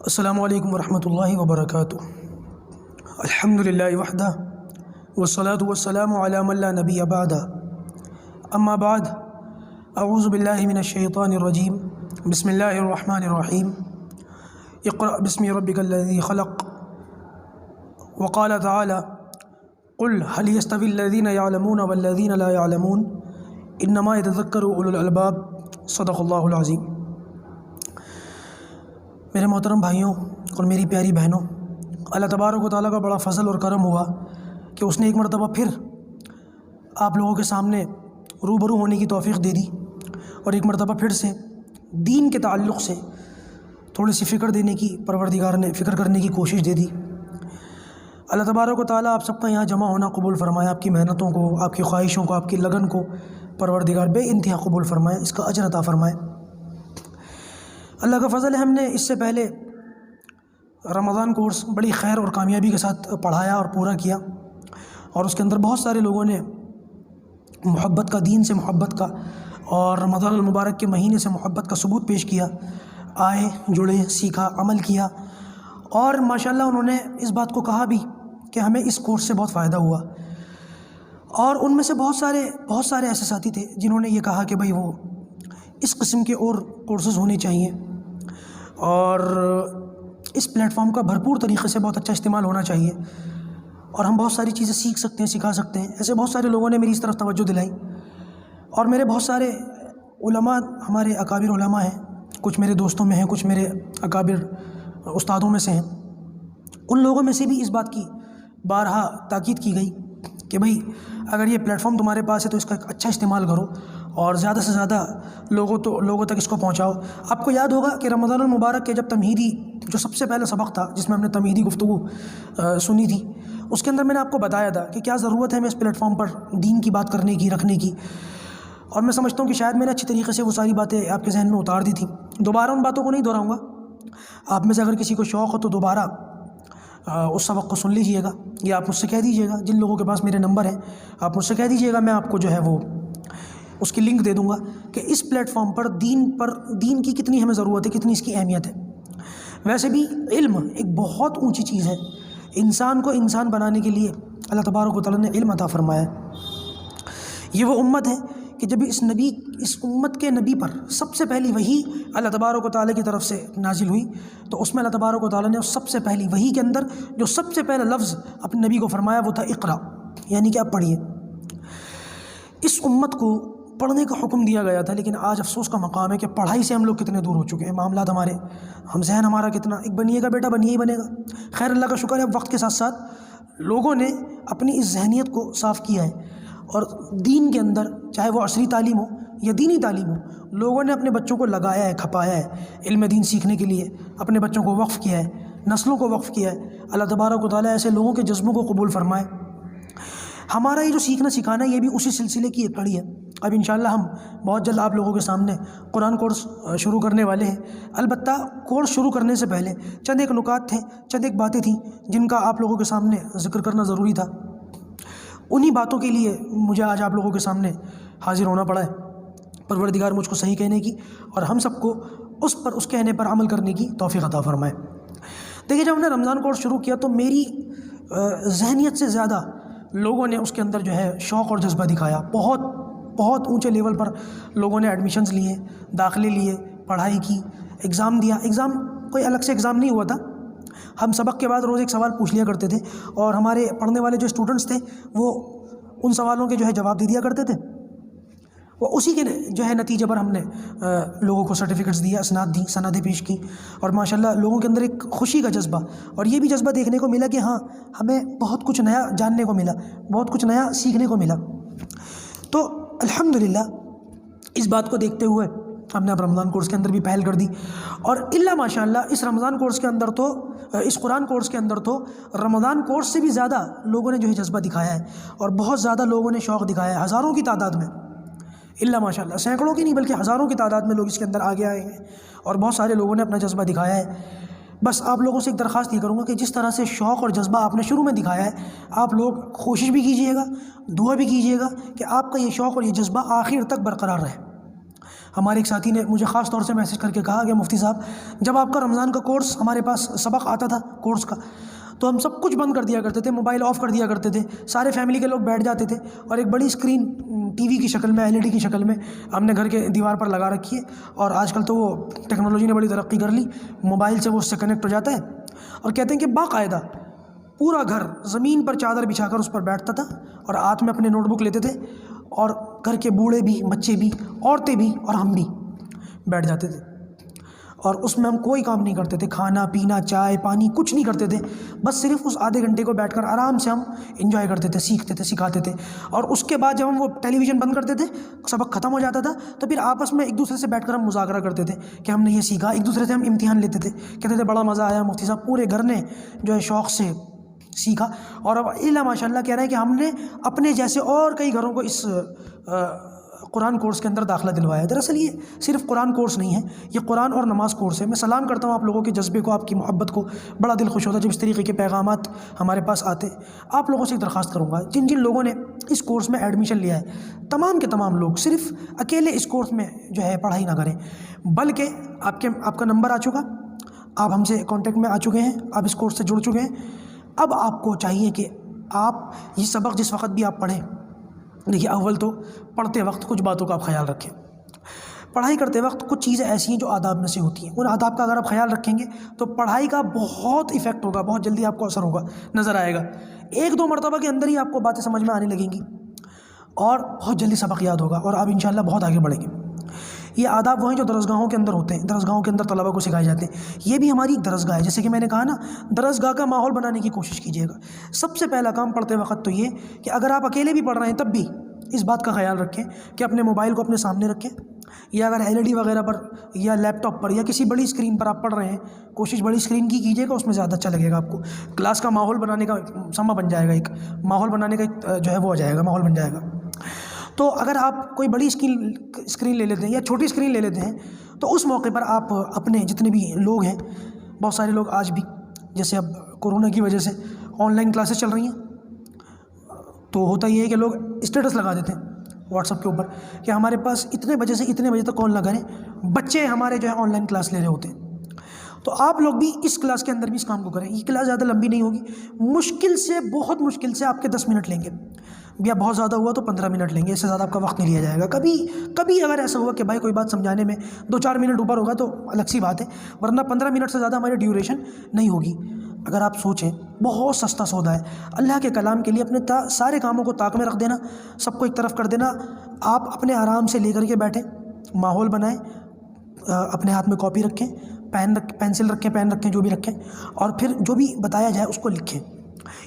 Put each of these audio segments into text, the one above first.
السلام علیکم ورحمۃ اللہ وبرکاتہ۔ الحمدللہ وحدہ والصلاة والسلام علی من لا نبی بعدہ، اما بعد، اعوذ باللہ من الشیطان الرجیم، بسم اللہ الرحمن الرحیم، اقرأ بسم ربک الذی خلق، وقال تعالی قل هل يستوي الذین يعلمون والذین لا يعلمون انما يتذکر اولو الالباب، صدق اللہ العظیم۔ میرے محترم بھائیوں اور میری پیاری بہنوں، اللہ تبارک و تعالیٰ کا بڑا فضل اور کرم ہوا کہ اس نے ایک مرتبہ پھر آپ لوگوں کے سامنے روبرو ہونے کی توفیق دے دی، اور ایک مرتبہ پھر سے دین کے تعلق سے تھوڑی سی فکر دینے کی پروردگار نے فکر کرنے کی کوشش دے دی۔ اللہ تبارک و تعالیٰ آپ سب کا یہاں جمع ہونا قبول فرمائے، آپ کی محنتوں کو، آپ کی خواہشوں کو، آپ کی لگن کو پروردگار بے انتہا قبول فرمائے، اس کا اجر عطا فرمائے۔ اللہ کا فضل ہے، ہم نے اس سے پہلے رمضان کورس بڑی خیر اور کامیابی کے ساتھ پڑھایا اور پورا کیا، اور اس کے اندر بہت سارے لوگوں نے محبت کا، دین سے محبت کا اور رمضان المبارک کے مہینے سے محبت کا ثبوت پیش کیا، آئے، جڑے، سیکھا، عمل کیا، اور ماشاءاللہ انہوں نے اس بات کو کہا بھی کہ ہمیں اس کورس سے بہت فائدہ ہوا۔ اور ان میں سے بہت سارے ایسے ساتھی تھے جنہوں نے یہ کہا کہ بھائی وہ اس قسم کے اور کورسز ہونے چاہیے، اور اس پلیٹ فارم کا بھرپور طریقے سے بہت اچھا استعمال ہونا چاہیے، اور ہم بہت ساری چیزیں سیکھ سکتے ہیں، سکھا سکتے ہیں۔ ایسے بہت سارے لوگوں نے میری اس طرف توجہ دلائی، اور میرے بہت سارے علماء، ہمارے اکابر علماء ہیں، کچھ میرے دوستوں میں ہیں، کچھ میرے اکابر استادوں میں سے ہیں، ان لوگوں میں سے بھی اس بات کی بارہا تاکید کی گئی کہ بھئی اگر یہ پلیٹ فارم تمہارے پاس ہے تو اس کا ایک اچھا استعمال کرو، اور زیادہ سے زیادہ لوگوں تک اس کو پہنچاؤ۔ آپ کو یاد ہوگا کہ رمضان المبارک کے جب تمہیدی جو سب سے پہلا سبق تھا، جس میں ہم نے تمہیدی گفتگو سنی تھی، اس کے اندر میں نے آپ کو بتایا تھا کہ کیا ضرورت ہے میں اس پلیٹ فارم پر دین کی بات کرنے کی، رکھنے کی، اور میں سمجھتا ہوں کہ شاید میں نے اچھی طریقے سے وہ ساری باتیں آپ کے ذہن میں اتار دی تھیں۔ دوبارہ ان باتوں کو نہیں دہراؤں گا۔ آپ میں سے اگر کسی کو شوق ہو تو دوبارہ اس سبق کو سن لیجئے گا، یا آپ مجھ سے کہہ دیجئے گا، جن لوگوں کے پاس میرے نمبر ہیں آپ مجھ سے کہہ دیجئے گا، میں آپ کو جو ہے وہ اس کی لنک دے دوں گا کہ اس پلیٹ فارم پر دین کی کتنی ہمیں ضرورت ہے، کتنی اس کی اہمیت ہے۔ ویسے بھی علم ایک بہت اونچی چیز ہے، انسان کو انسان بنانے کے لیے اللہ تبارک و تعالیٰ نے علم عطا فرمایا ہے۔ یہ وہ امت ہے کہ جب اس امت کے نبی پر سب سے پہلی وحی اللہ تبارک و تعالیٰ کی طرف سے نازل ہوئی، تو اس میں اللہ تبارک و تعالیٰ نے اس سب سے پہلی وحی کے اندر جو سب سے پہلا لفظ اپنے نبی کو فرمایا وہ تھا اقرا، یعنی کہ آپ پڑھیے۔ اس امت کو پڑھنے کا حکم دیا گیا تھا، لیکن آج افسوس کا مقام ہے کہ پڑھائی سے ہم لوگ کتنے دور ہو چکے ہیں، معاملات ہمارے، ہم ذہن ہمارا کتنا، ایک بنیے گا بیٹا بنیے ہی بنے گا۔ خیر، اللہ کا شکر ہے وقت کے ساتھ ساتھ لوگوں نے اپنی اس ذہنیت کو صاف کیا ہے، اور دین کے اندر چاہے وہ عصری تعلیم ہو یا دینی تعلیم ہو، لوگوں نے اپنے بچوں کو لگایا ہے، کھپایا ہے علم دین سیکھنے کے لیے، اپنے بچوں کو وقف کیا ہے، نسلوں کو وقف کیا ہے۔ اللہ تبارک و تعالیٰ ایسے لوگوں کے جذبوں کو قبول فرمائے۔ ہمارا یہ جو سیکھنا سکھانا ہے، یہ بھی اسی سلسلے کی ایک کڑی ہے۔ اب انشاءاللہ ہم بہت جلد آپ لوگوں کے سامنے قرآن کورس شروع کرنے والے ہیں۔ البتہ کورس شروع کرنے سے پہلے چند ایک نکات تھے، چند ایک باتیں تھیں جن کا آپ لوگوں کے سامنے ذکر کرنا ضروری تھا۔ انہی باتوں کے لیے مجھے آج آپ لوگوں کے سامنے حاضر ہونا پڑا ہے۔ پروردگار مجھ کو صحیح کہنے کی اور ہم سب کو اس کہنے پر عمل کرنے کی توفیق عطا فرمائے۔ دیکھیے، جب ہم نے رمضان کورس شروع کیا تو میری ذہنیت سے زیادہ لوگوں نے اس کے اندر جو ہے شوق اور جذبہ دکھایا۔ بہت اونچے لیول پر لوگوں نے ایڈمیشنز لیے، داخلے لیے، پڑھائی کی، ایگزام دیا۔ ایگزام کوئی الگ سے ایگزام نہیں ہوا تھا، ہم سبق کے بعد روز ایک سوال پوچھ لیا کرتے تھے، اور ہمارے پڑھنے والے جو اسٹوڈنٹس تھے وہ ان سوالوں کے جو ہے جواب دے دیا کرتے تھے۔ وہ اسی کے جو ہے نتیجے پر ہم نے لوگوں کو سرٹیفکیٹس دیا، اسناد دی، سندیں پیش کی، اور ماشاءاللہ لوگوں کے اندر ایک خوشی کا جذبہ، اور یہ بھی جذبہ دیکھنے کو ملا کہ ہاں ہمیں بہت کچھ نیا جاننے کو ملا، بہت کچھ نیا سیکھنے کو ملا۔ تو الحمدللہ اس بات کو دیکھتے ہوئے ہم نے اب رمضان کورس کے اندر بھی پہل کر دی، اور اللہ ماشاءاللہ اس رمضان کورس کے اندر تو اس قرآن کورس کے اندر تو رمضان کورس سے بھی زیادہ لوگوں نے جو ہے جذبہ دکھایا ہے، اور بہت زیادہ لوگوں نے شوق دکھایا ہے، ہزاروں کی تعداد میں، اللہ ماشاءاللہ، سینکڑوں کی نہیں بلکہ ہزاروں کی تعداد میں لوگ اس کے اندر آگے آئے ہیں، اور بہت سارے لوگوں نے اپنا جذبہ دکھایا ہے۔ بس آپ لوگوں سے ایک درخواست یہ کروں گا کہ جس طرح سے شوق اور جذبہ آپ نے شروع میں دکھایا ہے، آپ لوگ کوشش بھی کیجئے گا، دعا بھی کیجئے گا کہ آپ کا یہ شوق اور یہ جذبہ آخر تک برقرار رہے۔ ہمارے ایک ساتھی نے مجھے خاص طور سے میسج کر کے کہا کہ مفتی صاحب جب آپ کا رمضان کا کورس ہمارے پاس سبق آتا تھا کورس کا تو ہم سب کچھ بند کر دیا کرتے تھے، موبائل آف کر دیا کرتے تھے، سارے فیملی کے لوگ بیٹھ جاتے تھے اور ایک بڑی اسکرین ٹی وی کی شکل میں LED کی شکل میں ہم نے گھر کے دیوار پر لگا رکھی ہے، اور آج کل تو وہ ٹیکنالوجی نے بڑی ترقی کر لی، موبائل سے وہ اس سے کنیکٹ ہو جاتا ہے، اور کہتے ہیں کہ باقاعدہ پورا گھر زمین پر چادر بچھا کر اس پر بیٹھتا تھا اور ہاتھ میں اپنے نوٹ بک لیتے تھے، اور گھر کے بوڑھے بھی، بچے بھی، عورتیں بھی اور ہم بھی بیٹھ جاتے تھے، اور اس میں ہم کوئی کام نہیں کرتے تھے، کھانا پینا چائے پانی کچھ نہیں کرتے تھے، بس صرف اس آدھے گھنٹے کو بیٹھ کر آرام سے ہم انجوائے کرتے تھے، سیکھتے تھے، سکھاتے تھے، اور اس کے بعد جب ہم وہ ٹیلی ویژن بند کرتے تھے، سبق ختم ہو جاتا تھا، تو پھر آپس میں ایک دوسرے سے بیٹھ کر ہم مذاکرہ کرتے تھے کہ ہم نے یہ سیکھا، ایک دوسرے سے ہم امتحان لیتے تھے، کہتے تھے بڑا مزہ آیا مفتی صاحب، پورے گھر نے جو ہے شوق سے سیکھا، اور اب اللہ ماشاء اللہ کہہ رہے ہیں کہ ہم نے اپنے جیسے اور کئی گھروں کو اس قرآن کورس کے اندر داخلہ دلوایا ہے۔ دراصل یہ صرف قرآن کورس نہیں ہے، یہ قرآن اور نماز کورس ہے۔ میں سلام کرتا ہوں آپ لوگوں کے جذبے کو، آپ کی محبت کو، بڑا دل خوش ہوتا ہے جب اس طریقے کے پیغامات ہمارے پاس آتے۔ آپ لوگوں سے ایک درخواست کروں گا، جن جن لوگوں نے اس کورس میں ایڈمیشن لیا ہے، تمام کے تمام لوگ صرف اکیلے اس کورس میں جو ہے پڑھائی نہ کریں، بلکہ آپ کا نمبر آ چکا، آپ ہم سے کانٹیکٹ میں آ چکے ہیں، آپ اس کورس سے جڑ چکے ہیں، اب آپ کو چاہیے کہ آپ یہ سبق جس وقت بھی آپ پڑھیں، دیکھیے اول تو پڑھتے وقت کچھ باتوں کا آپ خیال رکھیں۔ پڑھائی کرتے وقت کچھ چیزیں ایسی ہیں جو آداب میں سے ہوتی ہیں، ان آداب کا اگر آپ خیال رکھیں گے تو پڑھائی کا بہت ایفیکٹ ہوگا، بہت جلدی آپ کو اثر ہوگا، نظر آئے گا، ایک دو مرتبہ کے اندر ہی آپ کو باتیں سمجھ میں آنے لگیں گی اور بہت جلدی سبق یاد ہوگا، اور آپ انشاءاللہ بہت آگے بڑھیں گے۔ یہ آداب وہ ہیں جو درسگاہوں کے اندر ہوتے ہیں، درسگاہوں کے اندر طلبہ کو سکھائے جاتے ہیں، یہ بھی ہماری ایک درسگاہ ہے، جیسے کہ میں نے کہا نا، درسگاہ کا ماحول بنانے کی کوشش کیجیے گا۔ سب سے پہلا کام پڑھتے وقت تو یہ کہ اگر آپ اکیلے بھی پڑھ رہے ہیں تب بھی اس بات کا خیال رکھیں کہ اپنے موبائل کو اپنے سامنے رکھیں، یا اگر LED وغیرہ پر یا لیپ ٹاپ پر یا کسی بڑی اسکرین پر آپ پڑھ رہے ہیں، کوشش بڑی اسکرین کی کیجیے گا، اس میں زیادہ اچھا لگے گا آپ کو، کلاس کا ماحول بنانے کا سما بن جائے گا، ایک ماحول بنانے کا ایک جو ہے وہ ہو جائے گا، ماحول بن جائے گا۔ تو اگر آپ کوئی بڑی اسکرین لے لیتے ہیں یا چھوٹی اسکرین لے لیتے ہیں تو اس موقع پر آپ اپنے جتنے بھی لوگ ہیں، بہت سارے لوگ آج بھی جیسے اب کورونا کی وجہ سے آن لائن کلاسز چل رہی ہیں، تو ہوتا یہ ہے کہ لوگ اسٹیٹس لگا دیتے ہیں واٹس ایپ کے اوپر کہ ہمارے پاس اتنے بجے سے اتنے بجے تک کال نہ کریں، بچے ہمارے جو ہے آن لائن کلاس لے رہے ہوتے ہیں۔ تو آپ لوگ بھی اس کلاس کے اندر بھی اس کام کو کریں، یہ کلاس زیادہ لمبی نہیں ہوگی، مشکل سے بہت مشکل سے آپ کے 10 منٹ لیں گے، یا بہت زیادہ ہوا تو 15 منٹ لیں گے، اس سے زیادہ آپ کا وقت نہیں لیا جائے گا۔ کبھی اگر ایسا ہوا کہ بھائی کوئی بات سمجھانے میں 2-4 منٹ اوپر ہوگا تو الگ سی بات ہے، ورنہ 15 منٹ سے زیادہ ہماری ڈیوریشن نہیں ہوگی۔ اگر آپ سوچیں، بہت سستا سودا ہے اللہ کے کلام کے لیے، اپنے سارے کاموں کو طاق میں رکھ دینا، سب کو ایک طرف کر دینا، آپ اپنے آرام سے لے کر کے بیٹھیں، ماحول بنائیں، اپنے ہاتھ میں کاپی رکھیں، پینسل رکھیں، پین رکھیں، جو بھی رکھیں، اور پھر جو بھی بتایا جائے اس کو لکھیں،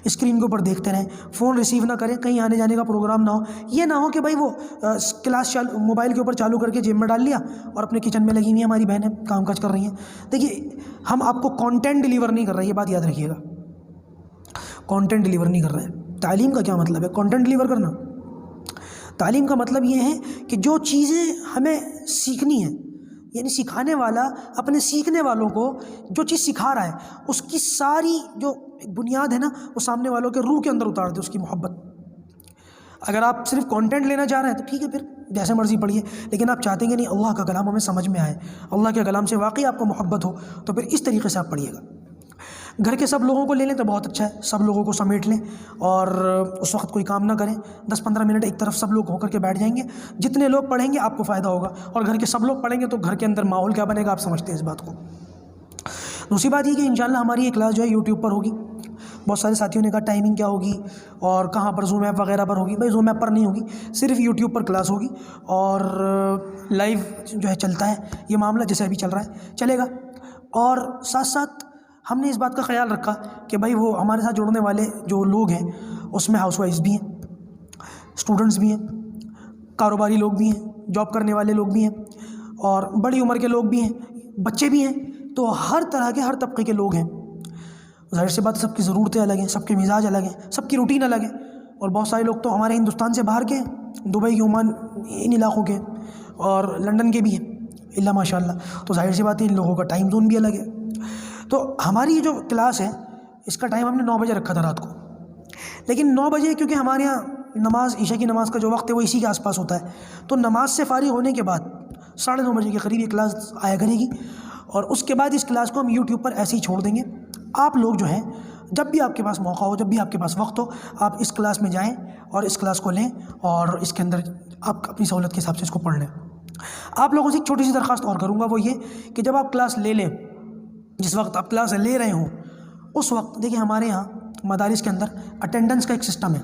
اسکرین کے اوپر دیکھتے رہیں، فون ریسیو نہ کریں، کہیں آنے جانے کا پروگرام نہ ہو، یہ نہ ہو کہ بھائی وہ کلاس موبائل کے اوپر چالو کر کے جیب میں ڈال لیا اور اپنے کچن میں لگی ہوئی ہیں ہماری بہنیں کام کاج کر رہی ہیں۔ دیکھیے ہم آپ کو کانٹینٹ ڈیلیور نہیں کر رہے، یہ بات یاد رکھیے گا، کانٹینٹ ڈیلیور نہیں کر رہے ہیں۔ تعلیم کا کیا مطلب ہے؟ کانٹینٹ ڈیلیور کرنا۔ تعلیم کا مطلب یہ ہے کہ جو چیزیں ہمیں سیکھنی ہیں، یعنی سکھانے والا اپنے سیکھنے والوں کو جو چیز سکھا رہا ہے اس کی ساری جو بنیاد ہے نا، وہ سامنے والوں کے روح کے اندر اتار دے، اس کی محبت۔ اگر آپ صرف کانٹینٹ لینا چاہ رہے ہیں تو ٹھیک ہے، پھر جیسے مرضی پڑھیے، لیکن آپ چاہتے ہیں کہ نہیں اللہ کا کلام ہمیں سمجھ میں آئے، اللہ کے کلام سے واقعی آپ کو محبت ہو، تو پھر اس طریقے سے آپ پڑھیے گا۔ گھر کے سب لوگوں کو لے لیں تو بہت اچھا ہے، سب لوگوں کو سمیٹ لیں اور اس وقت کوئی کام نہ کریں، 10-15 منٹ ایک طرف سب لوگ ہو کر کے بیٹھ جائیں گے، جتنے لوگ پڑھیں گے آپ کو فائدہ ہوگا، اور گھر کے سب لوگ پڑھیں گے تو گھر کے اندر ماحول کیا بنے گا، آپ سمجھتے ہیں اس بات کو۔ دوسری بات یہ کہ انشاءاللہ ہماری یہ کلاس جو ہے یوٹیوب پر ہوگی۔ بہت سارے ساتھیوں نے کہا ٹائمنگ کیا ہوگی اور کہاں پر، زوم ایپ وغیرہ پر ہوگی؟ بھائی زوم ایپ پر نہیں ہوگی، صرف یوٹیوب پر کلاس ہوگی، اور لائیو جو ہے چلتا ہے یہ معاملہ، جیسے ابھی چل رہا ہے چلے گا۔ اور ساتھ ساتھ ہم نے اس بات کا خیال رکھا کہ بھائی وہ ہمارے ساتھ جڑنے والے جو لوگ ہیں اس میں ہاؤس وائفز بھی ہیں، اسٹوڈنٹس بھی ہیں، کاروباری لوگ بھی ہیں، جاب کرنے والے لوگ بھی ہیں، اور بڑی عمر کے لوگ بھی ہیں، بچے بھی ہیں، تو ہر طرح کے، ہر طبقے کے لوگ ہیں۔ ظاہر سی بات ہے سب کی ضرورتیں الگ ہیں، سب کے مزاج الگ ہیں، سب کی روٹین الگ ہے، اور بہت سارے لوگ تو ہمارے ہندوستان سے باہر کے ہیں، دبئی، عمان، ان علاقوں کے، اور لنڈن کے بھی ہیں، اللہ ماشاء اللہ۔ تو ظاہر سی بات ہے ان لوگوں کا ٹائم زون بھی الگ ہے۔ تو ہماری یہ جو کلاس ہے اس کا ٹائم ہم نے 9 بجے رکھا تھا رات کو، لیکن 9 بجے کیونکہ ہمارے یہاں نماز، عشاء کی نماز کا جو وقت ہے وہ اسی کے آس پاس ہوتا ہے، تو نماز سے فارغ ہونے کے بعد 9:30 بجے کے قریب یہ کلاس آیا کرے گی، اور اس کے بعد اس کلاس کو ہم یوٹیوب پر ایسے ہی چھوڑ دیں گے۔ آپ لوگ جو ہیں جب بھی آپ کے پاس موقع ہو، جب بھی آپ کے پاس وقت ہو، آپ اس کلاس میں جائیں اور اس کلاس کو لیں، اور اس کے اندر آپ اپنی سہولت کے حساب سے اس کو پڑھ لیں۔ آپ لوگوں سے ایک چھوٹی سی درخواست اور کروں گا، وہ یہ کہ جب آپ کلاس لے لیں، جس وقت آپ کلاس لے رہے ہوں اس وقت دیکھیں ہمارے یہاں مدارس کے اندر اٹینڈنس کا ایک سسٹم ہے،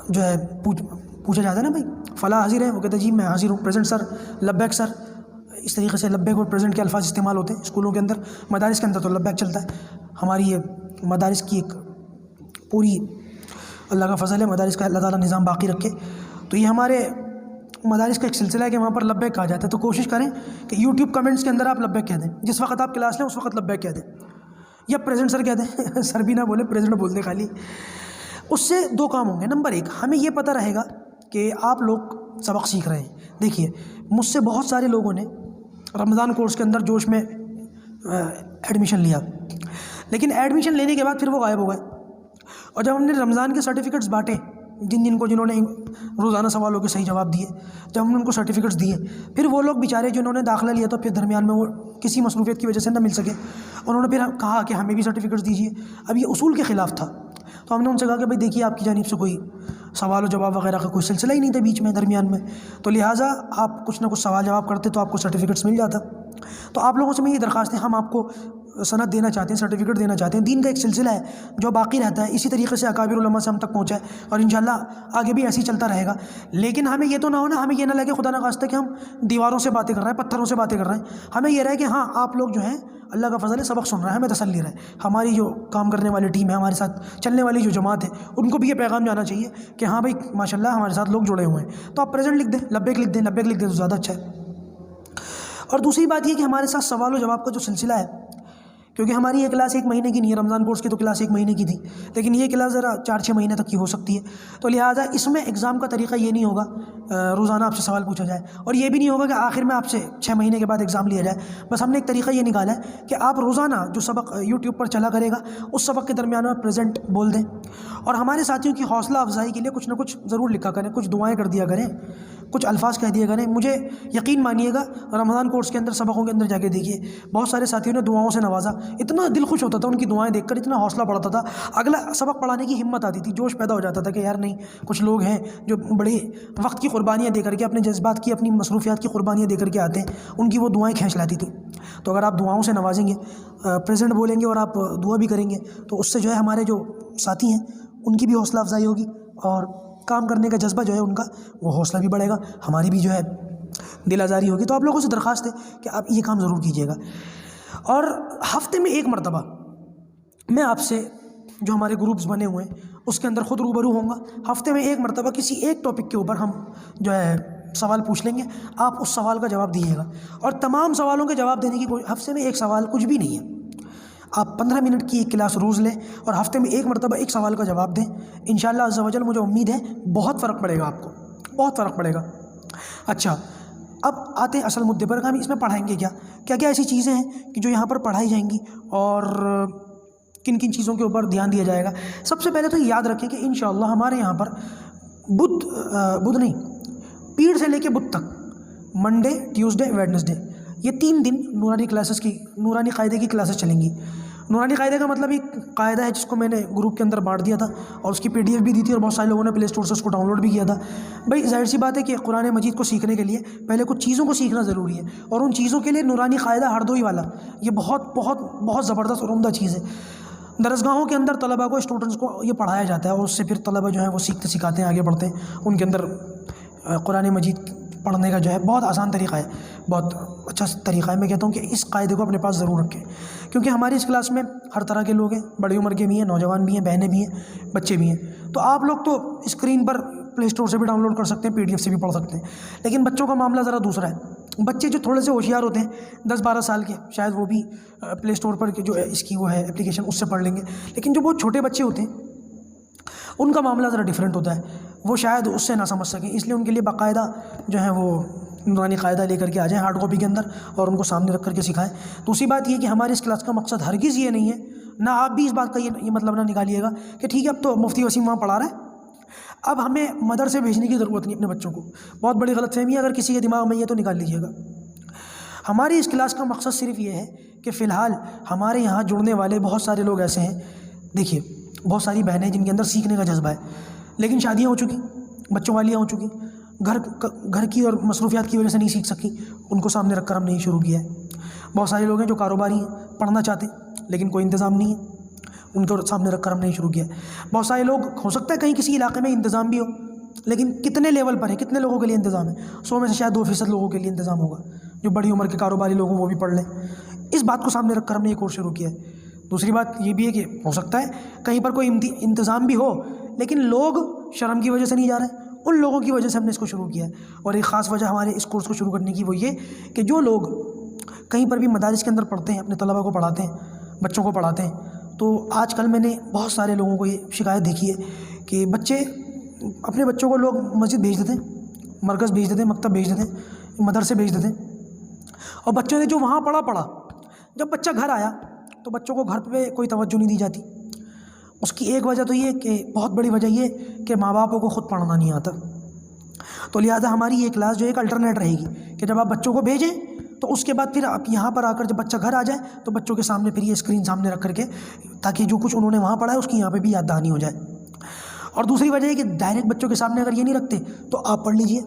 جو ہے پوچھا جاتا ہے نا بھائی فلاں حاضر ہے، وہ کہتے ہیں جی میں حاضر ہوں، پریزنٹ سر، لبیک سر، اس طریقے سے لبیک اور پریزنٹ کے الفاظ استعمال ہوتے ہیں اسکولوں کے اندر۔ مدارس کے اندر تو لبیک چلتا ہے۔ ہماری یہ مدارس کی ایک پوری اللہ کا فضل ہے، مدارس کا اللہ تعالیٰ نظام باقی رکھے، تو یہ ہمارے مدارس کا ایک سلسلہ ہے کہ وہاں پر لبیک کہا جاتا ہے۔ تو کوشش کریں کہ یوٹیوب کمنٹس کے اندر آپ لبیک کہہ دیں، جس وقت آپ کلاس لیں اس وقت لبیک کہہ دیں، یا پریزنٹ سر کہہ دیں سر بھی نہ بولے، پریزنٹ بول دیں خالی۔ اس سے دو کام ہوں گے۔ نمبر ایک، ہمیں یہ پتہ رہے گا کہ آپ لوگ سبق سیکھ رہے ہیں۔ دیکھیے مجھ سے بہت سارے لوگوں نے رمضان کورس کے اندر جوش میں ایڈمیشن لیا، لیکن ایڈمیشن لینے کے بعد پھر وہ غائب ہو گئے، اور جب ہم نے رمضان کے سرٹیفکیٹس بانٹے جنہوں نے روزانہ سوالوں کے صحیح جواب دیے، جب ہم نے ان کو سرٹیفکیٹس دیے، پھر وہ لوگ بیچارے جنہوں نے داخلہ لیا تو پھر درمیان میں وہ کسی مصروفیت کی وجہ سے نہ مل سکے، انہوں نے پھر کہا کہ ہمیں بھی سرٹیفکیٹس دیجیے۔ اب یہ اصول کے خلاف تھا، تو ہم نے ان سے کہا کہ بھائی دیکھیے آپ کی جانب سے کوئی سوال و جواب وغیرہ کا کوئی سلسلہ ہی نہیں تھا بیچ میں درمیان میں، تو لہٰذا آپ کچھ نہ کچھ سوال جواب کرتے تو آپ کو سرٹیفکیٹس مل جاتا۔ تو آپ لوگوں سے میں یہ درخواست ہے، ہم آپ کو سند دینا چاہتے ہیں، سرٹیفکیٹ دینا چاہتے ہیں۔ دین کا ایک سلسلہ ہے جو باقی رہتا ہے، اسی طریقے سے اکابر علماء سے ہم تک پہنچا ہے، اور انشاءاللہ آگے بھی ایسے ہی چلتا رہے گا۔ لیکن ہمیں یہ تو نہ ہونا، ہمیں یہ نہ لگے خدا نہ خواستہ کہ ہم دیواروں سے باتیں کر رہے ہیں، پتھروں سے باتیں کر رہے ہیں۔ ہمیں یہ رہے کہ ہاں آپ لوگ جو ہیں اللہ کا فضل ہے، سبق سن رہے ہیں، ہمیں تسلی رہے۔ ہماری جو کام کرنے والی ٹیم ہے، ہمارے ساتھ چلنے والی جو جماعت ہے، ان کو بھی یہ پیغام جانا چاہیے کہ ہاں بھائی ماشاءاللہ ہمارے ساتھ لوگ جڑے ہوئے ہیں۔ تو آپ پریزنٹ لکھ دیں، لبیک لکھ دیں، لبیک لکھ دیں تو زیادہ اچھا ہے۔ اور دوسری بات یہ کہ ہمارے ساتھ سوال و جواب کا جو سلسلہ ہے، کیونکہ ہماری یہ کلاس 1 مہینے کی نہیں ہے، رمضان کورس کی تو کلاس 1 مہینے کی تھی، لیکن یہ کلاس ذرا 4-6 مہینے تک کی ہو سکتی ہے، تو لہٰذا اس میں ایگزام کا طریقہ یہ نہیں ہوگا روزانہ آپ سے سوال پوچھا جائے، اور یہ بھی نہیں ہوگا کہ آخر میں آپ سے 6 مہینے کے بعد ایگزام لیا جائے۔ بس ہم نے ایک طریقہ یہ نکالا ہے کہ آپ روزانہ جو سبق یوٹیوب پر چلا کرے گا اس سبق کے درمیان میں پریزنٹ بول دیں، اور ہمارے ساتھیوں کی حوصلہ افزائی کے لیے کچھ نہ کچھ ضرور لکھا کریں، کچھ دعائیں کر دیا کریں، کچھ الفاظ کہہ دیا کریں۔ مجھے یقین مانیے گا رمضان کورس کے اندر سبقوں کے اندر جا کے دیکھیے بہت سارے ساتھیوں نے دعاؤں سے نوازا، اتنا دل خوش ہوتا تھا ان کی دعائیں دیکھ کر، اتنا حوصلہ بڑھتا تھا، اگلا سبق پڑھانے کی ہمت آتی تھی، جوش پیدا ہو جاتا تھا کہ یار نہیں، کچھ لوگ ہیں جو بڑے وقت کی قربانیاں دے کر کے، اپنے جذبات کی، اپنی مصروفیات کی قربانیاں دے کر کے آتے ہیں، ان کی وہ دعائیں کھینچ لاتی تھی۔ تو اگر آپ دعاؤں سے نوازیں گے، پریزنٹ بولیں گے اور آپ دعا بھی کریں گے، تو اس سے جو ہے ہمارے جو ساتھی ہیں ان کی بھی حوصلہ افزائی ہوگی، اور کام کرنے کا جذبہ جو ہے ان کا وہ حوصلہ بھی بڑھے گا، ہماری بھی جو ہے دل آزاری ہوگی۔ تو آپ لوگوں سے درخواست ہے کہ آپ یہ کام ضرور کیجیے گا، اور ہفتے میں 1 مرتبہ میں آپ سے جو ہمارے گروپس بنے ہوئے ہیں اس کے اندر خود روبرو ہوں گا۔ ہفتے میں 1 مرتبہ کسی ایک ٹاپک کے اوپر ہم جو ہے سوال پوچھ لیں گے، آپ اس سوال کا جواب دیجیے گا، اور تمام سوالوں کے جواب دینے کی ہفتے میں 1 سوال کچھ بھی نہیں ہے، آپ 15 منٹ کی ایک کلاس روز لیں اور ہفتے میں 1 مرتبہ 1 سوال کا جواب دیں، انشاءاللہ عز و جل مجھے امید ہے بہت فرق پڑے گا، آپ کو بہت فرق پڑے گا۔ اچھا، اب آتے ہیں اصل مدعے پر، ہم اس میں پڑھائیں گے کیا کیا ایسی چیزیں ہیں کہ جو یہاں پر پڑھائی جائیں گی، اور کن کن چیزوں کے اوپر دھیان دیا جائے گا۔ سب سے پہلے تو یاد رکھیں کہ انشاءاللہ ہمارے یہاں پر پیر سے لے کے بدھ تک، منڈے، ٹیوزڈے، ویڈنسڈے، یہ 3 دن نورانی قاعدے کی کلاسز چلیں گی۔ نورانی قاعدے کا مطلب ایک قاعدہ ہے جس کو میں نے گروپ کے اندر بانٹ دیا تھا، اور اس کی PDF بھی دی تھی، اور بہت سارے لوگوں نے پلے اسٹور سے اس کو ڈاؤن لوڈ بھی کیا تھا۔ بھائی ظاہر سی بات ہے کہ قرآن مجید کو سیکھنے کے لیے پہلے کچھ چیزوں کو سیکھنا ضروری ہے، اور ان چیزوں کے لیے نورانی قاعدہ ہردوئ والا یہ بہت بہت بہت زبردست اور عمدہ چیز ہے۔ درسگاہوں کے اندر طلباء کو، اسٹوڈنٹس کو یہ پڑھایا جاتا ہے، اور اس سے پھر طلباء جو ہیں وہ سیکھتے سکھاتے ہیں، آگے بڑھتے ہیں، ان کے اندر قرآن مجید پڑھنے کا جو ہے بہت آسان طریقہ ہے، بہت اچھا طریقہ ہے۔ میں کہتا ہوں کہ اس قاعدے کو اپنے پاس ضرور رکھیں، کیونکہ ہماری اس کلاس میں ہر طرح کے لوگ ہیں، بڑی عمر کے بھی ہیں، نوجوان بھی ہیں، بہنیں بھی ہیں، بچے بھی ہیں۔ تو آپ لوگ تو اسکرین پر پلے اسٹور سے بھی ڈاؤن لوڈ کر سکتے ہیں، PDF سے بھی پڑھ سکتے ہیں، لیکن بچوں کا معاملہ ذرا دوسرا ہے۔ بچے جو تھوڑے سے ہوشیار ہوتے ہیں، 10-12 سال کے، شاید وہ بھی پلے اسٹور پر جو اس کی وہ ہے اپلیکیشن، اس سے پڑھ لیں گے، لیکن جو بہت چھوٹے بچے ہوتے ہیں ان کا معاملہ ذرا ڈیفرنٹ ہوتا ہے، وہ شاید اس سے نہ سمجھ سکیں، اس لیے ان کے لیے باقاعدہ جو ہے وہ نورانی قاعدہ لے کر کے آ جائیں ہارڈ کاپی کے اندر، اور ان کو سامنے رکھ کر کے سکھائیں۔ دوسری بات یہ کہ ہماری اس کلاس کا مقصد ہرگز یہ نہیں ہے، نہ آپ بھی اس بات کا یہ مطلب نہ نکالیے گا کہ ٹھیک ہے اب تو مفتی وسیم وہاں پڑھا رہا ہے، اب ہمیں مدرسے بھیجنے کی ضرورت نہیں اپنے بچوں کو. بہت بڑی غلط فہمی ہے، اگر کسی کے دماغ میں یہ تو نکال لیجیے گا. ہماری اس کلاس کا مقصد صرف یہ ہے کہ فی الحال ہمارے یہاں جڑنے والے بہت سارے لوگ ایسے ہیں. دیکھیے بہت ساری بہنیں جن کے اندر سیکھنے کا جذبہ ہے، لیکن شادیاں ہو چکی، بچوں والیاں ہو چکی، گھر کی اور مصروفیات کی وجہ سے نہیں سیکھ سکی. ان کو سامنے رکھ کر ہم نے شروع کیا ہے. بہت سارے لوگ ہیں جو کاروباری ہیں، پڑھنا چاہتے ہیں لیکن کوئی انتظام نہیں ہے، ان کو سامنے رکھ کر ہم نے شروع کیا ہے. بہت سارے لوگ ہو سکتا ہے کہیں کسی علاقے میں انتظام بھی ہو، لیکن کتنے لیول پر ہے، کتنے لوگوں کے لیے انتظام ہے؟ 100 میں سے شاید 2% لوگوں کے لیے انتظام ہوگا، جو بڑی عمر کے کاروباری لوگ ہیں وہ بھی پڑھ لیں. اس بات کو سامنے رکھ کر ہم نے یہ کورس شروع کیا ہے. دوسری بات یہ بھی ہے کہ ہو سکتا ہے کہیں پر کوئی انتظام بھی ہو لیکن لوگ شرم کی وجہ سے نہیں جا رہے ہیں. ان لوگوں کی وجہ سے ہم نے اس کو شروع کیا ہے. اور ایک خاص وجہ ہمارے اس کورس کو شروع کرنے کی وہ یہ کہ جو لوگ کہیں پر بھی مدارس کے اندر پڑھتے ہیں، اپنے طلباء کو پڑھاتے ہیں، بچوں کو پڑھاتے ہیں، تو آج کل میں نے بہت سارے لوگوں کو یہ شکایت دیکھی ہے کہ اپنے بچوں کو لوگ مسجد بھیج دیتے ہیں، مرکز بھیج دیتے ہیں، مکتب بھیج دیتے ہیں، مدرسے بھیج دیتے ہیں، اور بچوں نے جو وہاں پڑھا، جب بچہ گھر آیا تو بچوں کو گھر پہ کوئی توجہ نہیں دی جاتی. اس کی ایک وجہ تو یہ کہ بہت بڑی وجہ یہ کہ ماں باپوں کو خود پڑھنا نہیں آتا. تو لہٰذا ہماری یہ کلاس جو ایک الٹرنیٹ رہے گی کہ جب آپ بچوں کو بھیجیں تو اس کے بعد پھر آپ یہاں پر آ کر جب بچہ گھر آ جائے تو بچوں کے سامنے پھر یہ اسکرین سامنے رکھ کر کے، تاکہ جو کچھ انہوں نے وہاں پڑھا ہے اس کی یہاں پہ بھی یاد دہانی ہو جائے. اور دوسری وجہ یہ کہ ڈائریکٹ بچوں کے سامنے اگر یہ نہیں رکھتے تو آپ پڑھ لیجئے،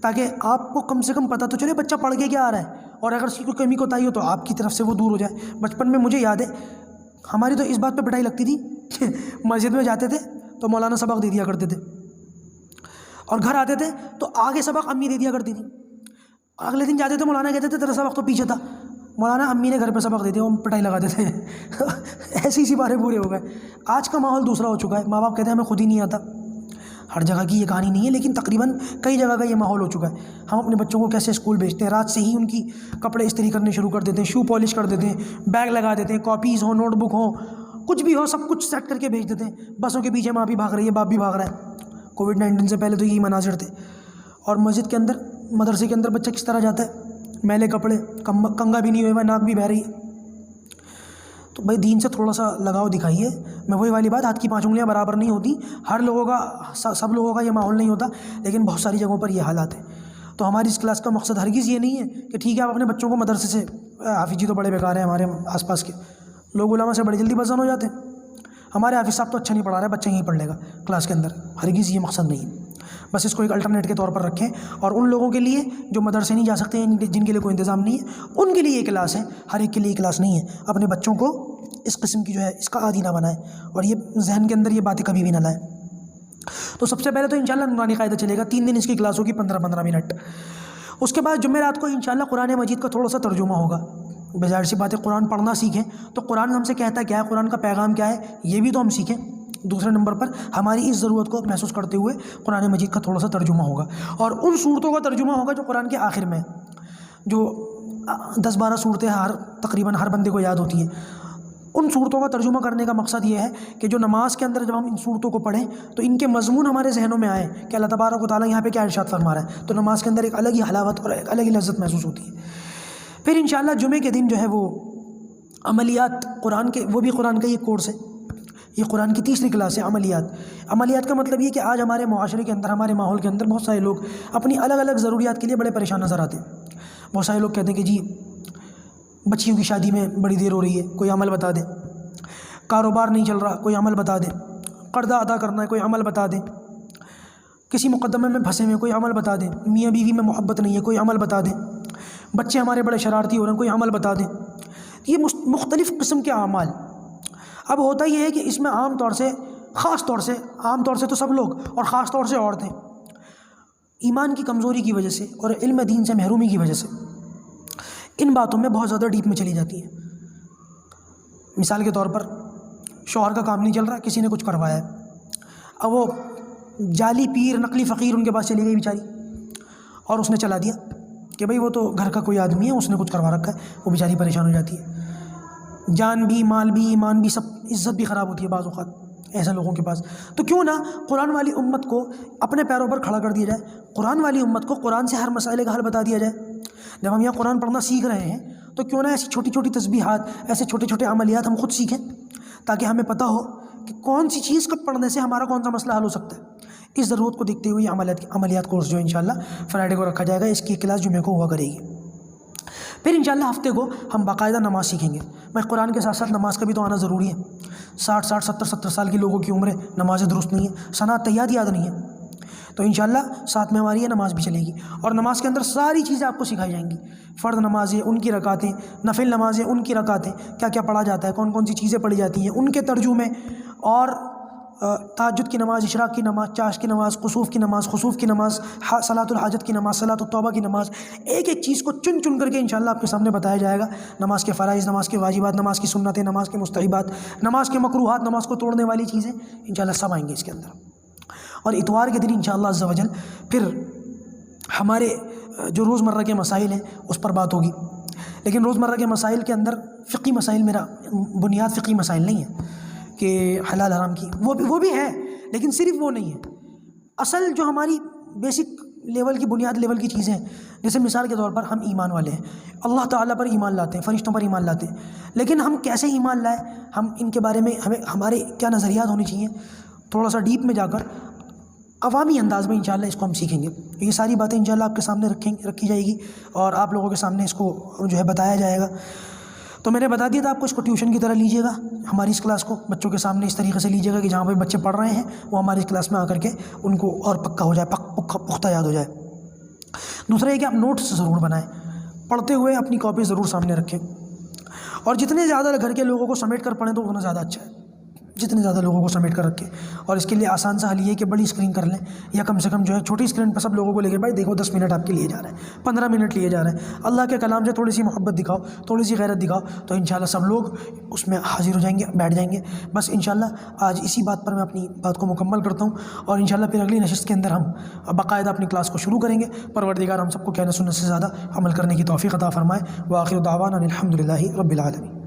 تاکہ آپ کو کم سے کم پتہ تو چلے بچہ پڑھ کے کیا آ رہا ہے، اور اگر اس کی کوئی کمی کوتاہی ہو تو آپ کی طرف سے وہ دور ہو جائے. بچپن میں مجھے یاد ہے ہماری تو اس بات پہ پٹائی لگتی تھی کہ مسجد میں جاتے تھے تو مولانا سبق دے دیا کرتے تھے، اور گھر آتے تھے تو آگے سبق امی دے دیا کرتی تھی. اگلے دن جاتے تھے مولانا کہتے تھے تیرا سبق تو پیچھے تھا، مولانا امی نے گھر پہ سبق دے دیا، وہ پٹائی لگاتے تھے. ایسی سی بارے پورے ہو گئے. آج کا ماحول دوسرا ہو چکا ہے. ماں باپ کہتے ہیں ہمیں خود ہی نہیں آتا. ہر جگہ کی یہ کہانی نہیں ہے لیکن تقریباً کئی جگہ کا یہ ماحول ہو چکا ہے. ہم اپنے بچوں کو کیسے اسکول بھیجتے ہیں، رات سے ہی ان کی کپڑے استری کرنے شروع کر دیتے ہیں، شو پالش کر دیتے ہیں، بیگ لگا دیتے ہیں، کاپیز ہوں، نوٹ بک ہوں، کچھ بھی ہو سب کچھ سیٹ کر کے بھیج دیتے ہیں. بسوں کے پیچھے ماں بھی بھاگ رہی ہے، باپ بھی بھاگ رہا ہے. کووڈ-19 سے پہلے تو یہی مناظر تھے. اور مسجد کے اندر، مدرسے کے اندر بچہ کس طرح جاتا ہے؟ میلے کپڑے، کنگا بھی نہیں ہوئے، ناک بھی بہہ رہی ہے. تو بھائی دین سے تھوڑا سا لگاؤ دکھائیے. میں وہی والی بات، ہاتھ کی 5 انگلیاں برابر نہیں ہوتی. ہر لوگوں کا، سب لوگوں کا یہ ماحول نہیں ہوتا، لیکن بہت ساری جگہوں پر یہ حالات ہیں. تو ہماری اس کلاس کا مقصد ہرگز یہ نہیں ہے کہ ٹھیک ہے آپ اپنے بچوں کو مدرسے سے، حافظ جی تو بڑے بیکار ہیں، ہمارے آس پاس کے لوگ علماء سے بڑے جلدی بزن ہو جاتے ہیں، ہمارے حافظ صاحب تو اچھا نہیں پڑھا رہا ہے، بچہ یہیں پڑھ لے گا کلاس کے اندر. ہرگز یہ مقصد نہیں ہے. بس اس کو ایک الٹرنیٹ کے طور پر رکھیں. اور ان لوگوں کے لیے جو مدرسے نہیں جا سکتے ہیں، جن کے لیے کوئی انتظام نہیں ہے، ان کے لیے یہ کلاس ہے. ہر ایک کے لیے یہ کلاس نہیں ہے. اپنے بچوں کو اس قسم کی جو ہے اس کا عادی نہ بنائیں، اور یہ ذہن کے اندر یہ باتیں کبھی بھی نہ لائیں. تو سب سے پہلے تو انشاءاللہ نورانی قاعدہ چلے گا. 3 دن اس کی کلاس ہوگی، 15 منٹ. اس کے بعد جمعرات کو انشاءاللہ قرآن مجید کا تھوڑا سا ترجمہ ہوگا. بظاہر سی بات ہے قرآن پڑھنا سیکھیں تو قرآن ہم سے کہتا کیا ہے، قرآن کا پیغام کیا ہے، یہ بھی تو ہم سیکھیں. دوسرے نمبر پر ہماری اس ضرورت کو محسوس کرتے ہوئے قرآن مجید کا تھوڑا سا ترجمہ ہوگا. اور ان صورتوں کا ترجمہ ہوگا جو قرآن کے آخر میں، جو 10-12 صورتیں تقریباً ہر بندے کو یاد ہوتی ہیں. ان صورتوں کا ترجمہ کرنے کا مقصد یہ ہے کہ جو نماز کے اندر جب ہم ان صورتوں کو پڑھیں تو ان کے مضمون ہمارے ذہنوں میں آئیں کہ اللہ تبارک و تعالیٰ یہاں پہ کیا ارشاد فرما رہا ہے. تو نماز کے اندر ایک الگ ہی حلاوت اور ایک الگ ہی لذت محسوس ہوتی ہے. پھر انشاءاللہ جمعے کے دن جو ہے وہ عملیات قرآن کے، وہ بھی قرآن کا یہ کورس ہے. یہ قرآن کی تیسری کلاس ہے، عملیات. عملیات کا مطلب یہ کہ آج ہمارے معاشرے کے اندر، ہمارے ماحول کے اندر بہت سارے لوگ اپنی الگ الگ ضروریات کے لیے بڑے پریشان نظر آتے ہیں. بہت سارے لوگ کہتے ہیں کہ جی بچیوں کی شادی میں بڑی دیر ہو رہی ہے، کوئی عمل بتا دیں. کاروبار نہیں چل رہا، کوئی عمل بتا دیں. قرضہ ادا کرنا ہے، کوئی عمل بتا دیں. کسی مقدمے میں پھنسے ہوئے، کوئی عمل بتا دیں. میاں بیوی میں محبت نہیں ہے، کوئی عمل بتا دیں. بچے ہمارے بڑے شرارتی ہو رہے ہیں، کوئی عمل بتا دیں. یہ مختلف قسم کے اعمال. اب ہوتا یہ ہے کہ اس میں عام طور سے، خاص طور سے، عام طور سے تو سب لوگ اور خاص طور سے عورتیں ایمان کی کمزوری کی وجہ سے اور علم دین سے محرومی کی وجہ سے ان باتوں میں بہت زیادہ ڈیپ میں چلی جاتی ہیں. مثال کے طور پر شوہر کا کام نہیں چل رہا، کسی نے کچھ کروایا ہے، اب وہ جعلی پیر، نقلی فقیر ان کے پاس چلی گئی بیچاری، اور اس نے چلا دیا کہ بھئی وہ تو گھر کا کوئی آدمی ہے، اس نے کچھ کروا رکھا ہے. وہ بیچاری پریشان ہو جاتی ہے. جان بھی، مال بھی، ایمان بھی، سب، عزت بھی خراب ہوتی ہے بعض اوقات ایسے لوگوں کے پاس. تو کیوں نہ قرآن والی امت کو اپنے پیروں پر کھڑا کر دیا جائے. قرآن والی امت کو قرآن سے ہر مسئلے کا حل بتا دیا جائے. جب ہم یہاں قرآن پڑھنا سیکھ رہے ہیں تو کیوں نہ ایسی چھوٹی چھوٹی تسبیحات، ایسے چھوٹے چھوٹے عملیات ہم خود سیکھیں، تاکہ ہمیں پتہ ہو کہ کون سی چیز کب پڑھنے سے ہمارا کون سا مسئلہ حل ہو سکتا ہے. اس ضرورت کو دیکھتے ہوئے عملیات کورس جو انشاءاللہ فرائیڈے کو رکھا جائے گا، اس کی کلاس جمعے کو ہوا کرے گی۔ پھر انشاءاللہ ہفتے کو ہم باقاعدہ نماز سیکھیں گے۔ میں قرآن کے ساتھ ساتھ نماز کا بھی تو آنا ضروری ہے۔ 60 70 سال کے لوگوں کی عمریں نمازیں درست نہیں ہیں، صنعت طیات یاد نہیں ہے، تو انشاءاللہ ساتھ میں ہماری یہ نماز بھی چلے گی، اور نماز کے اندر ساری چیزیں آپ کو سکھائی جائیں گی۔ فرض نمازیں، ان کی رکعتیں، نفل نمازیں، ان کی رکعتیں، کیا کیا پڑھا جاتا ہے، کون کون سی چیزیں پڑھی جاتی ہیں، ان کے ترجمے، اور تہجد کی نماز، اشراق کی نماز، چاش کی نماز، خسوف کی نماز، صلاۃ الحاجت کی نماز، صلاۃ التوبہ کی نماز، ایک ایک چیز کو چن کر کے انشاءاللہ آپ کے سامنے بتایا جائے گا۔ نماز کے فرائض، نماز کے واجبات، نماز کی سنتیں، نماز کے مستحبات، نماز کے مکروہات، نماز کو توڑنے والی چیزیں، انشاءاللہ سب آئیں گے اس کے اندر۔ اور اتوار کے دن انشاءاللہ عز و جل پھر ہمارے جو روزمرہ کے مسائل ہیں اس پر بات ہوگی، لیکن روزمرہ کے مسائل کے اندر فقہی مسائل، میرا بنیاد فقہی مسائل نہیں ہے کہ حلال حرام کی، وہ بھی ہے، لیکن صرف وہ نہیں ہے۔ اصل جو ہماری بیسک لیول کی، بنیاد لیول کی چیزیں ہیں، جیسے مثال کے طور پر ہم ایمان والے ہیں، اللہ تعالیٰ پر ایمان لاتے ہیں، فرشتوں پر ایمان لاتے ہیں، لیکن ہم کیسے ایمان لائیں، ہم ان کے بارے میں ہمارے کیا نظریات ہونے چاہیے، تھوڑا سا ڈیپ میں جا کر عوامی انداز میں انشاءاللہ اس کو ہم سیکھیں گے۔ یہ ساری باتیں انشاءاللہ آپ کے سامنے رکھی جائے گی، اور آپ لوگوں کے سامنے اس کو جو ہے بتایا جائے گا۔ تو میں نے بتا دیا تھا آپ کو، اس کو ٹیوشن کی طرح لیجیے گا، ہماری اس کلاس کو بچوں کے سامنے اس طریقے سے لیجیے گا کہ جہاں پہ بچے پڑھ رہے ہیں وہ ہماری اس کلاس میں آ کر کے ان کو اور پکا ہو جائے، پختہ یاد ہو جائے۔ دوسرا یہ کہ آپ نوٹس ضرور بنائیں، پڑھتے ہوئے اپنی کاپی ضرور سامنے رکھیں، اور جتنے زیادہ گھر کے لوگوں کو سمیٹ کر پڑھیں تو اتنا زیادہ اچھا ہے، جتنے زیادہ لوگوں کو سمیٹ کر رکھیں۔ اور اس کے لیے آسان سا حل یہ ہے کہ بڑی اسکرین کر لیں، یا کم سے کم جو ہے چھوٹی اسکرین پر سب لوگوں کو لے کے، بھائی دیکھو 10 منٹ آپ کے لیے جا رہے ہیں، 15 منٹ لیے جا رہے ہیں، اللہ کے کلام سے تھوڑی سی محبت دکھاؤ، تھوڑی سی غیرت دکھاؤ، تو انشاءاللہ سب لوگ اس میں حاضر ہو جائیں گے، بیٹھ جائیں گے۔ بس انشاءاللہ آج اسی بات پر میں اپنی بات کو مکمل کرتا ہوں، اور انشاءاللہ پھر اگلی نشست کے اندر ہم باقاعدہ اپنی کلاس کو شروع کریں گے۔ پروردگار ہم سب کو کہنے سننے سے زیادہ عمل کرنے کی توفیق عطا فرمائے۔ وآخر دعوانا الحمد للہ رب العالمین۔